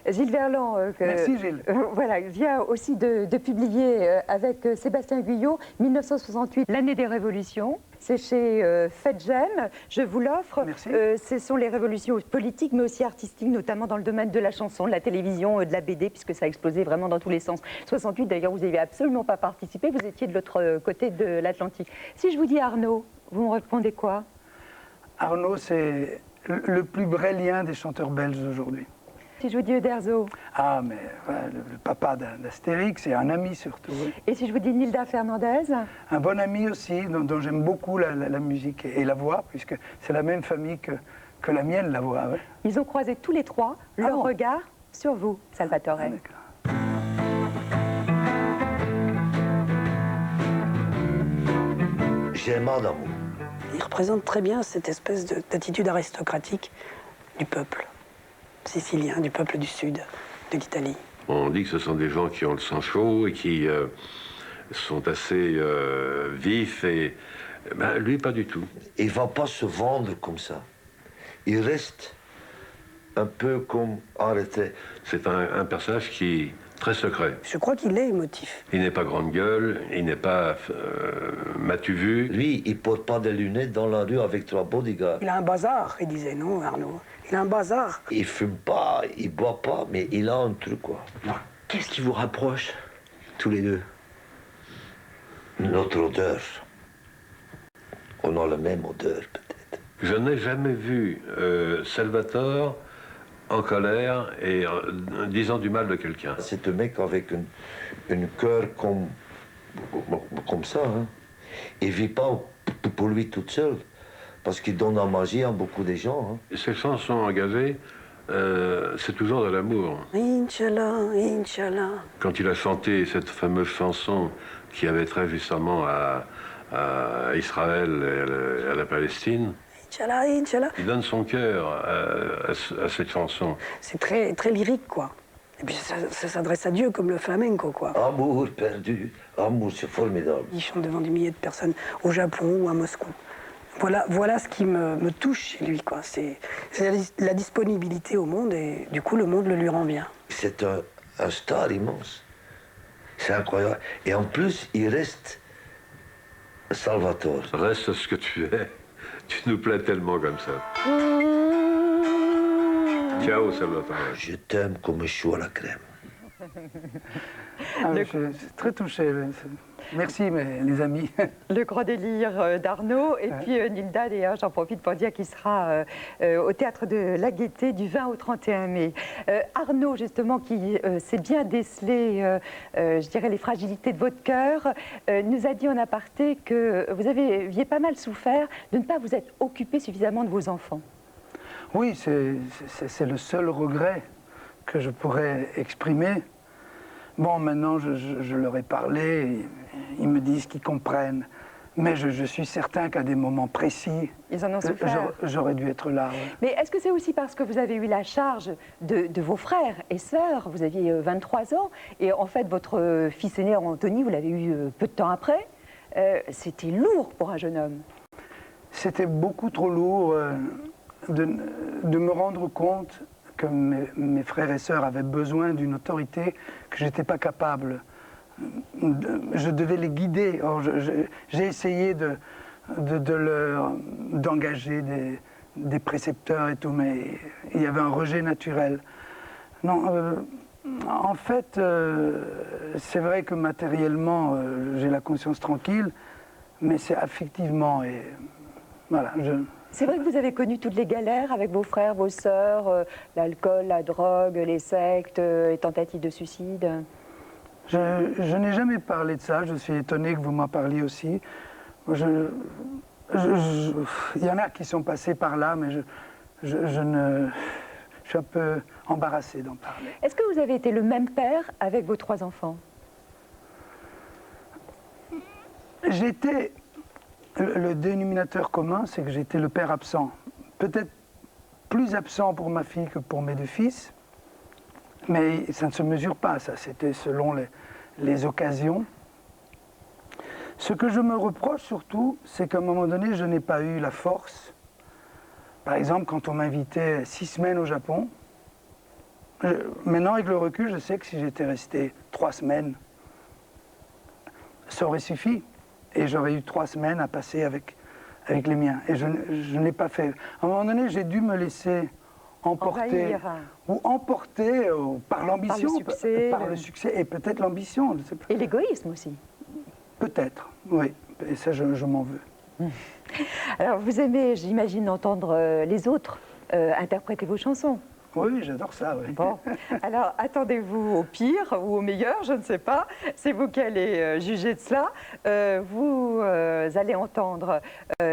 Speaker 1: Gilles Verland,
Speaker 2: merci Gilles.
Speaker 1: Voilà, vient aussi de publier avec Sébastien Guyot, 1968, l'année des révolutions. C'est chez Faites J'aime, je vous l'offre.
Speaker 2: Merci.
Speaker 1: Ce sont les révolutions politiques, mais aussi artistiques, notamment dans le domaine de la chanson, de la télévision, de la BD, puisque ça a explosé vraiment dans tous les sens. 68, d'ailleurs, vous n'avez absolument pas participé, vous étiez de l'autre côté de l'Atlantique. Si je vous dis Arnaud, vous me répondez quoi?
Speaker 2: Arnaud, c'est le plus vrai lien des chanteurs belges aujourd'hui.
Speaker 1: Si je vous dis Uderzo?
Speaker 2: Ah, mais voilà, le papa d'Astérix et un ami surtout. Oui.
Speaker 1: Et si je vous dis Nilda Fernandez?
Speaker 2: Un bon ami aussi, dont j'aime beaucoup la musique et la voix, puisque c'est la même famille que la mienne, la voix. Ouais.
Speaker 1: Ils ont croisé tous les trois leur regard sur vous, Salvatore.
Speaker 2: Ah, d'accord.
Speaker 10: J'aime Adamo.
Speaker 11: Il représente très bien cette espèce d'attitude aristocratique du peuple sicilien, du peuple du sud de l'Italie.
Speaker 12: On dit que ce sont des gens qui ont le sang chaud et qui sont assez vifs et ben, lui pas du tout.
Speaker 10: Il ne va pas se vendre comme ça. Il reste un peu comme en retrait.
Speaker 12: C'est un personnage qui est très secret.
Speaker 11: Je crois qu'il est émotif.
Speaker 12: Il n'est pas grande gueule, il n'est pas m'as-tu vu.
Speaker 10: Lui, il ne porte pas de lunettes dans la rue avec 3 bodyguards.
Speaker 11: Il a un bazar, il disait, non Arnaud? Il a un bazar.
Speaker 10: Il fume pas, il boit pas, mais il a un truc, quoi.
Speaker 13: Qu'est-ce qui vous rapproche, tous les deux?
Speaker 10: Notre odeur. On a la même odeur, peut-être.
Speaker 12: Je n'ai jamais vu Salvatore en colère et disant du mal de quelqu'un.
Speaker 10: C'est un mec avec une cœur comme ça. Hein. Il ne vit pas pour lui tout seul, parce qu'il donne la magie à beaucoup de gens. Hein.
Speaker 12: Ces chansons engagées, c'est toujours de l'amour.
Speaker 11: Inch'Allah, Inch'Allah.
Speaker 12: Quand il a chanté cette fameuse chanson qui avait trait justement à Israël et à la Palestine,
Speaker 11: Inch'Allah, Inch'Allah.
Speaker 12: Il donne son cœur à cette chanson.
Speaker 11: C'est très, très lyrique, quoi. Et puis ça s'adresse à Dieu comme le flamenco, quoi.
Speaker 10: Amour perdu, amour, c'est formidable.
Speaker 11: Il chante devant des milliers de personnes au Japon ou à Moscou. Voilà ce qui me touche chez lui, quoi. C'est la disponibilité au monde et du coup le monde le lui rend bien.
Speaker 10: C'est un star immense. C'est incroyable. Et en plus, il reste Salvatore.
Speaker 12: Reste ce que tu es. Tu nous plais tellement comme ça. Ciao, Salvatore.
Speaker 10: Je t'aime comme un chou à la crème.
Speaker 2: Je suis très touché. Merci, les amis.
Speaker 1: Le grand délire d'Arnaud. Et puis Nilda, d'ailleurs, j'en profite pour dire qu'il sera au Théâtre de la Gaîté du 20 au 31 mai. Arnaud, justement, qui s'est bien décelé, je dirais, les fragilités de votre cœur, nous a dit en aparté que vous aviez pas mal souffert de ne pas vous être occupé suffisamment de vos enfants.
Speaker 2: Oui, c'est le seul regret que je pourrais exprimer. Bon, maintenant, je leur ai parlé, ils me disent qu'ils comprennent. Mais je suis certain qu'à des moments précis,
Speaker 1: ils en ont souffert.
Speaker 2: J'aurais dû être là. Ouais.
Speaker 1: Mais est-ce que c'est aussi parce que vous avez eu la charge de vos frères et sœurs? Vous aviez 23 ans, et en fait, votre fils aîné, Anthony, vous l'avez eu peu de temps après. C'était lourd pour un jeune homme.
Speaker 2: c'était beaucoup trop lourd de me rendre compte que mes frères et sœurs avaient besoin d'une autorité que je n'étais pas capable. Je devais les guider. Or, j'ai essayé d'engager des précepteurs et tout, mais il y avait un rejet naturel. Non, en fait, c'est vrai que matériellement, j'ai la conscience tranquille, mais c'est affectivement, et voilà.
Speaker 1: C'est vrai que vous avez connu toutes les galères avec vos frères, vos sœurs, l'alcool, la drogue, les sectes, les tentatives de suicide.
Speaker 2: Je n'ai jamais parlé de ça, je suis étonné que vous m'en parliez aussi. Il y en a qui sont passés par là, mais je suis un peu embarrassé d'en parler.
Speaker 1: Est-ce que vous avez été le même père avec vos 3 enfants?
Speaker 2: J'étais... Le dénominateur commun, c'est que j'étais le père absent. Peut-être plus absent pour ma fille que pour mes 2 fils, mais ça ne se mesure pas, ça. C'était selon les occasions. Ce que je me reproche surtout, c'est qu'à un moment donné, je n'ai pas eu la force. Par exemple, quand on m'invitait 6 semaines au Japon, maintenant, avec le recul, je sais que si j'étais resté 3 semaines, ça aurait suffi. Et j'aurais eu 3 semaines à passer avec les miens. Et je ne l'ai pas fait. À un moment donné, j'ai dû me laisser emporter. Ou emporter par l'ambition. Par le succès et peut-être l'ambition.
Speaker 1: Et l'égoïsme aussi.
Speaker 2: Peut-être, oui. Et ça, je m'en veux.
Speaker 1: Alors, vous aimez, j'imagine, entendre les autres interpréter vos chansons.
Speaker 2: Oui, j'adore ça, oui.
Speaker 1: Bon, alors attendez-vous au pire ou au meilleur, je ne sais pas. C'est vous qui allez juger de cela. Vous allez entendre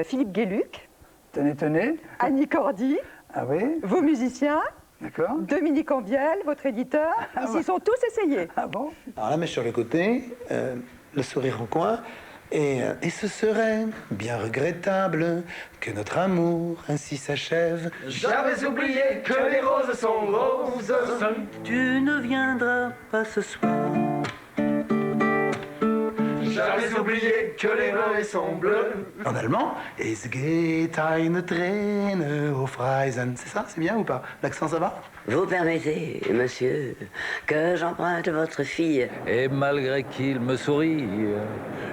Speaker 1: Philippe Gueluc.
Speaker 2: Tenez.
Speaker 1: Annie Cordy.
Speaker 2: Ah oui.
Speaker 1: Vos musiciens.
Speaker 2: D'accord.
Speaker 1: Dominique Ambiel, votre éditeur. Ils s'y sont tous essayés.
Speaker 2: Ah bon?
Speaker 14: Alors là, mais sur le côté, le sourire en coin. Et ce serait bien regrettable que notre amour ainsi s'achève.
Speaker 5: J'avais oublié que les roses sont roses.
Speaker 14: Tu ne viendras pas ce soir.
Speaker 5: J'avais oublié que les bleus sont bleus.
Speaker 14: En allemand, es geht eine Träne auf Reisen. C'est ça, c'est bien ou pas? L'accent, ça va?
Speaker 15: Vous permettez, monsieur, que j'emprunte votre fille.
Speaker 16: Et malgré qu'il me sourie,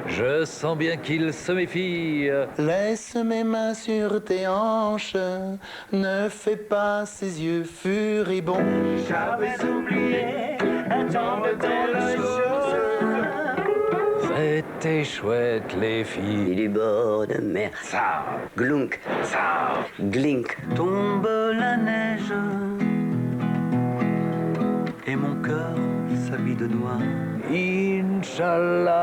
Speaker 16: je sens bien qu'il se méfie.
Speaker 14: Laisse mes mains sur tes hanches, ne fais pas ses yeux furibonds.
Speaker 5: J'avais oublié tant de belles choses.
Speaker 16: C'était chouette, les filles.
Speaker 15: Du bord de mer.
Speaker 16: Ça.
Speaker 15: Glunk.
Speaker 16: Ça.
Speaker 15: Glink.
Speaker 14: Tombe la neige et mon cœur s'habille de noir.
Speaker 16: Inch'Allah.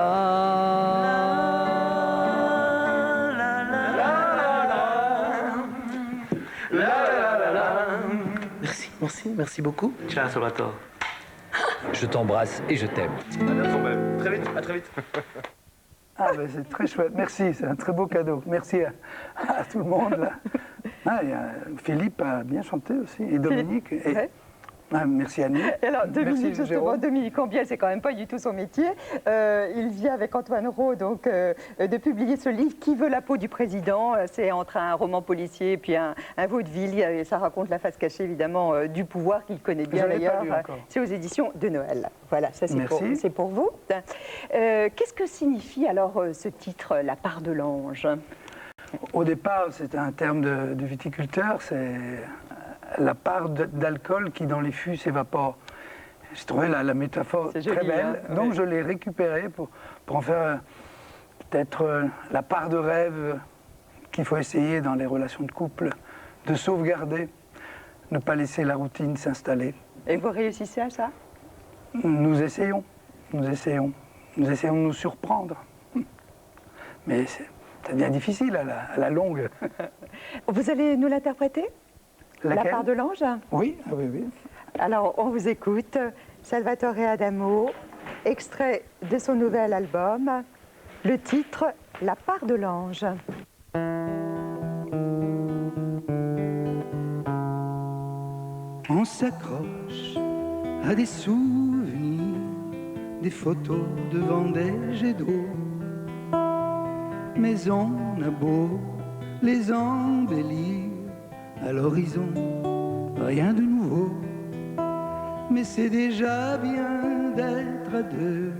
Speaker 14: Merci beaucoup. Ciao, Salvatore.
Speaker 16: Je t'embrasse et je t'aime.
Speaker 9: À bientôt même. Très vite, à très vite.
Speaker 2: Ah ben c'est très chouette, merci, c'est un très beau cadeau. Merci à tout le monde là. Ah, Philippe a bien chanté aussi, et Dominique. Et, merci Annie.
Speaker 1: Et alors Dominique,
Speaker 2: merci,
Speaker 1: justement,
Speaker 2: Jérôme.
Speaker 1: Dominique Ambiel, c'est quand même pas du tout son métier. Il vient avec Antoine Rau donc, de publier ce livre Qui veut la peau du président. C'est entre un roman policier et puis un vaudeville. Et ça raconte la face cachée évidemment du pouvoir qu'il connaît bien d'ailleurs. C'est aux éditions de Noël. Voilà, ça c'est pour vous. Qu'est-ce que signifie alors ce titre, La part de l'ange?
Speaker 2: Au départ, c'était un terme de viticulteur, c'est la part d'alcool qui dans les fûts s'évapore. J'ai trouvé la métaphore très
Speaker 1: joli,
Speaker 2: belle,
Speaker 1: hein,
Speaker 2: donc
Speaker 1: ouais.
Speaker 2: je l'ai récupérée pour en faire peut-être la part de rêve qu'il faut essayer dans les relations de couple, de sauvegarder, ne pas laisser la routine s'installer.
Speaker 1: Et vous réussissez à ça?
Speaker 2: Nous essayons de nous surprendre. Mais ça devient difficile à la longue.
Speaker 1: Vous allez nous l'interpréter? La part de l'ange?
Speaker 2: Oui, oui, oui.
Speaker 1: Alors, on vous écoute. Salvatore Adamo, extrait de son nouvel album. Le titre, La part de l'ange.
Speaker 17: On s'accroche à des souvenirs, des photos devant des jets d'eau. Mais on a beau les embellir à l'horizon. Rien de nouveau, mais c'est déjà bien d'être à deux.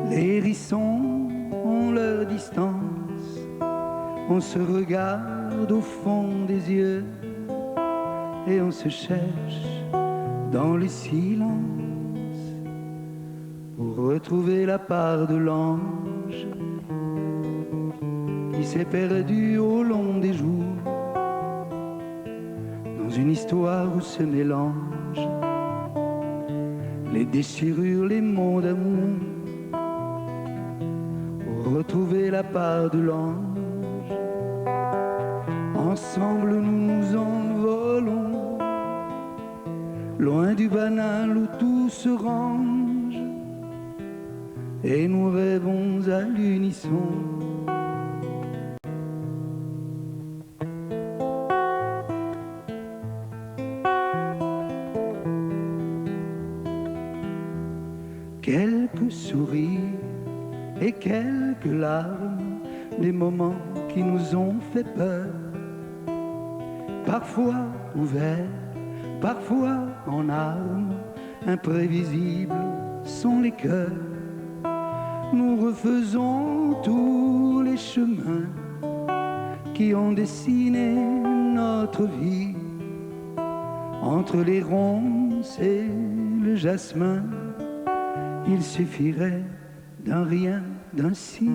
Speaker 17: Les hérissons ont leur distance, on se regarde au fond des yeux et on se cherche dans le silence pour retrouver la part de l'ange qui s'est perdu au long des jours dans une histoire où se mélangent les déchirures, les mots d'amour pour retrouver la part de l'ange. Ensemble nous nous envolons loin du banal où tout se range et nous rêvons à l'unisson. Quelques sourires et quelques larmes, des moments qui nous ont fait peur, parfois ouverts, parfois en armes, imprévisibles sont les cœurs. Nous refaisons tous les chemins qui ont dessiné notre vie, entre les ronces et le jasmin. Il suffirait d'un rien, d'un si,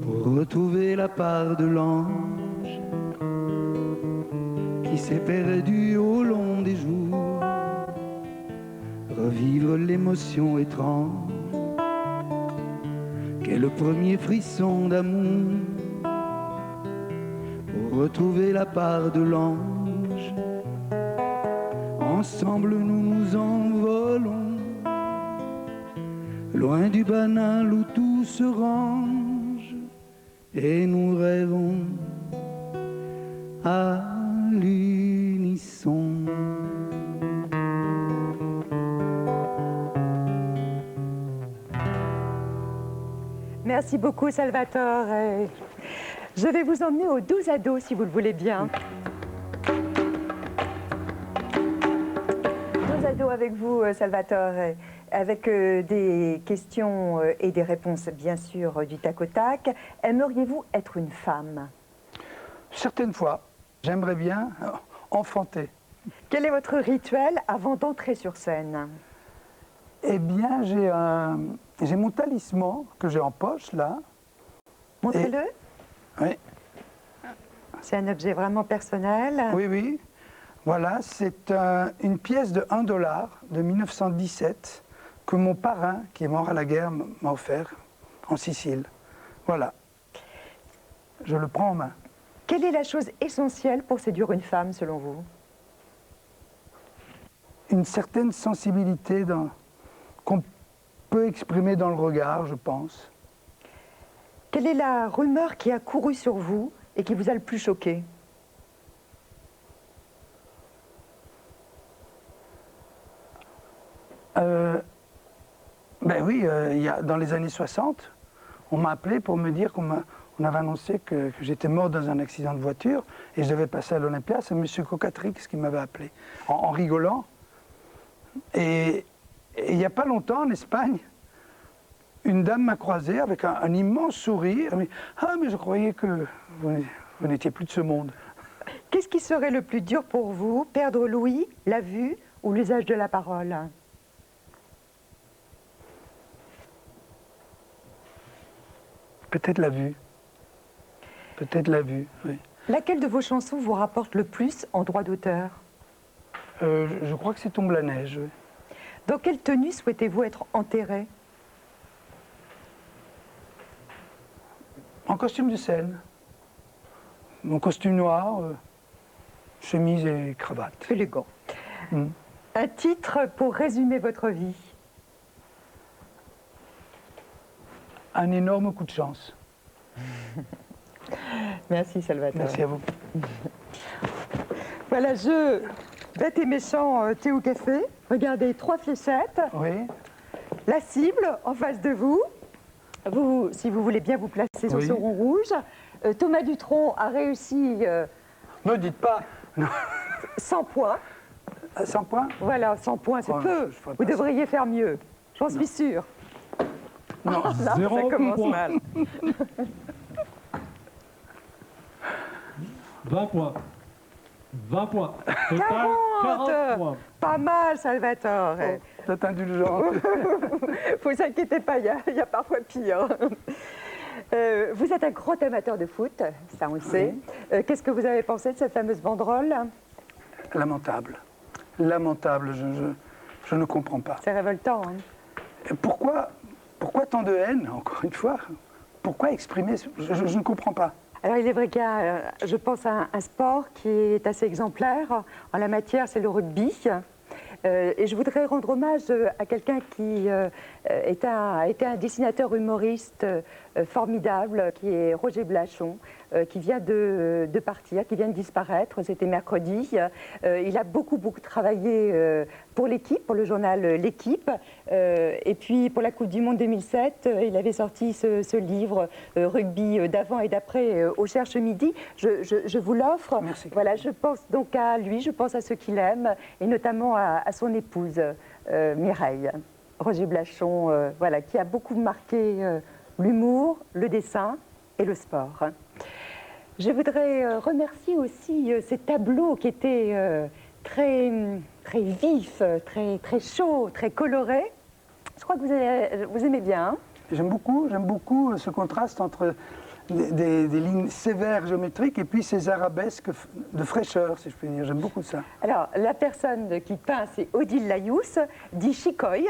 Speaker 17: pour retrouver la part de l'ange qui s'est perdu au long des jours, revivre l'émotion étrange qu'est le premier frisson d'amour, pour retrouver la part de l'ange. Ensemble nous nous envolons loin du banal où tout se range et nous rêvons à l'unisson.
Speaker 1: Merci beaucoup Salvatore. Je vais vous emmener au 12 à dos si vous le voulez bien. Avec vous, Salvatore, avec des questions et des réponses, bien sûr, du tac au tac. Aimeriez-vous être une femme?
Speaker 2: Certaines fois, j'aimerais bien enfanter.
Speaker 1: Quel est votre rituel avant d'entrer sur scène?
Speaker 2: Eh bien, j'ai mon talisman que j'ai en poche, là.
Speaker 1: Montrez-le.
Speaker 2: Oui.
Speaker 1: C'est un objet vraiment personnel.
Speaker 2: Oui, oui. Voilà, c'est une pièce de 1 $ de 1917 que mon parrain, qui est mort à la guerre, m'a offert en Sicile. Voilà. Je le prends en main.
Speaker 1: Quelle est la chose essentielle pour séduire une femme, selon vous?
Speaker 2: Une certaine sensibilité qu'on peut exprimer dans le regard, je pense.
Speaker 1: Quelle est la rumeur qui a couru sur vous et qui vous a le plus choqué?
Speaker 2: Ben oui, dans les années 60, on m'a appelé pour me dire qu'on avait annoncé que j'étais mort dans un accident de voiture et je devais passer à l'Olympia. C'est M. Cocatrix qui m'avait appelé, en rigolant. Et il n'y a pas longtemps, en Espagne, une dame m'a croisé avec un immense sourire. Elle m'a dit, ah, mais je croyais que vous n'étiez plus de ce monde.
Speaker 1: Qu'est-ce qui serait le plus dur pour vous, perdre l'ouïe, la vue ou l'usage de la parole?
Speaker 2: Peut-être la vue. Peut-être la vue, oui.
Speaker 1: Laquelle de vos chansons vous rapporte le plus en droit d'auteur?
Speaker 2: Je crois que c'est Tombe la neige, oui.
Speaker 1: Dans quelle tenue souhaitez-vous être enterré?
Speaker 2: En costume de scène. Mon costume noir, chemise et cravate.
Speaker 1: Élégant. Un titre pour résumer votre vie?
Speaker 2: Un énorme coup de chance.
Speaker 1: Merci Salvatore.
Speaker 2: Merci à vous.
Speaker 1: Voilà, jeu bête et méchant, thé ou café. Regardez, 3 fléchettes.
Speaker 2: Oui.
Speaker 1: La cible en face de vous. vous, si vous voulez bien vous placer sur ce rond rouge. Thomas Dutronc a réussi...
Speaker 2: Ne dites pas
Speaker 1: 100 points.
Speaker 2: 100 points?
Speaker 1: Voilà, 100 points, c'est peu. Vous devriez faire mieux, j'en suis sûre.
Speaker 2: Non,
Speaker 1: là, ça commence mal.
Speaker 18: 20 points. 20 points. Total, 40 points.
Speaker 1: Pas mal, Salvatore.
Speaker 2: C'est indulgent.
Speaker 1: Vous inquiétez pas, il y a parfois pire. Vous êtes un grand amateur de foot, ça on le sait. Qu'est-ce que vous avez pensé de cette fameuse banderole?
Speaker 2: Lamentable. Lamentable, je ne comprends pas.
Speaker 1: C'est révoltant. Hein.
Speaker 2: Pourquoi tant de haine, encore une fois? Pourquoi exprimer? Je ne comprends pas.
Speaker 1: Alors il est vrai qu'il y a, je pense, un sport qui est assez exemplaire en la matière, c'est le rugby. Et je voudrais rendre hommage à quelqu'un qui a été un dessinateur humoriste formidable, qui est Roger Blachon, qui vient de partir, qui vient de disparaître, c'était mercredi. Il a beaucoup travaillé pour l'équipe, pour le journal L'équipe. Et puis pour la Coupe du Monde 2007, il avait sorti ce livre Rugby d'avant et d'après au Cherche Midi. Je vous l'offre. Voilà, je pense donc à lui, je pense à ceux qu'il aime, et notamment à son épouse Mireille. Roger Blachon, voilà, qui a beaucoup marqué l'humour, le dessin et le sport. Je voudrais remercier aussi ces tableaux qui étaient très vifs, très chauds, très colorés. Je crois que vous aimez bien. Hein?
Speaker 2: J'aime beaucoup ce contraste entre des lignes sévères géométriques et puis ces arabesques de fraîcheur, si je puis dire. J'aime beaucoup ça.
Speaker 1: Alors, la personne qui peint, c'est Odile Layous, dit Chicoy,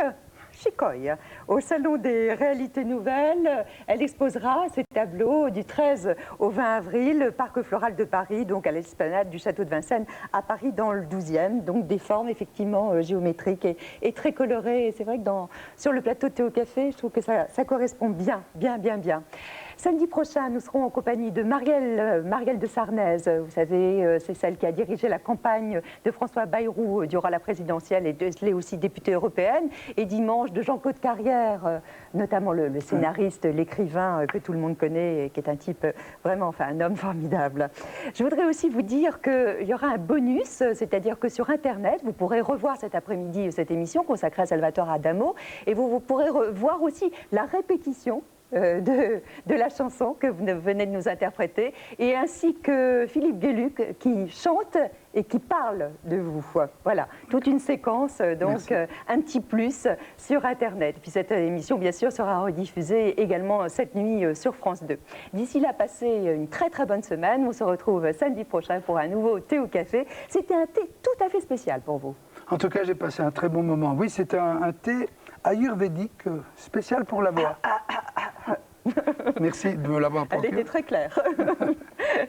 Speaker 1: au Salon des Réalités Nouvelles. Elle exposera ses tableaux du 13 au 20 avril, Parc Floral de Paris, donc à l'esplanade du Château de Vincennes, à Paris dans le 12e. Donc des formes effectivement géométriques et très colorées. Et c'est vrai que sur le plateau de Théo Café, je trouve que ça correspond bien. Samedi prochain, nous serons en compagnie de Marielle de Sarnez. Vous savez, c'est celle qui a dirigé la campagne de François Bayrou durant la présidentielle et elle est aussi députée européenne. Et dimanche, de Jean-Claude Carrière, notamment le scénariste, l'écrivain que tout le monde connaît et qui est un type vraiment, enfin un homme formidable. Je voudrais aussi vous dire qu'il y aura un bonus, c'est-à-dire que sur Internet, vous pourrez revoir cet après-midi cette émission consacrée à Salvatore Adamo et vous pourrez voir aussi la répétition de la chanson que vous venez de nous interpréter, et ainsi que Philippe Gueluc qui chante et qui parle de vous. Voilà, toute une séquence, donc un petit plus sur Internet. Puis cette émission, bien sûr, sera rediffusée également cette nuit sur France 2. D'ici là, passez une très bonne semaine. On se retrouve samedi prochain pour un nouveau thé au café. C'était un thé tout à fait spécial pour vous.
Speaker 2: En tout cas, j'ai passé un très bon moment. Oui, c'était un thé ayurvédique spécial pour la voix. Merci de me l'avoir procuré.
Speaker 1: Elle était très claire.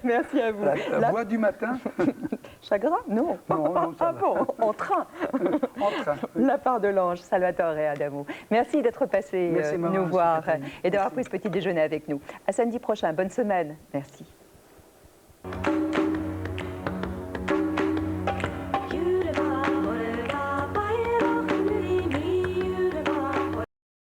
Speaker 1: Merci à vous.
Speaker 2: La voix du matin.
Speaker 1: Chagrin? Non.
Speaker 2: Non, ça va.
Speaker 1: Bon, en train. La part de l'ange, Salvatore Adamo. Merci d'être passé nous voir et d'avoir pris ce petit déjeuner avec nous. À samedi prochain. Bonne semaine. Merci.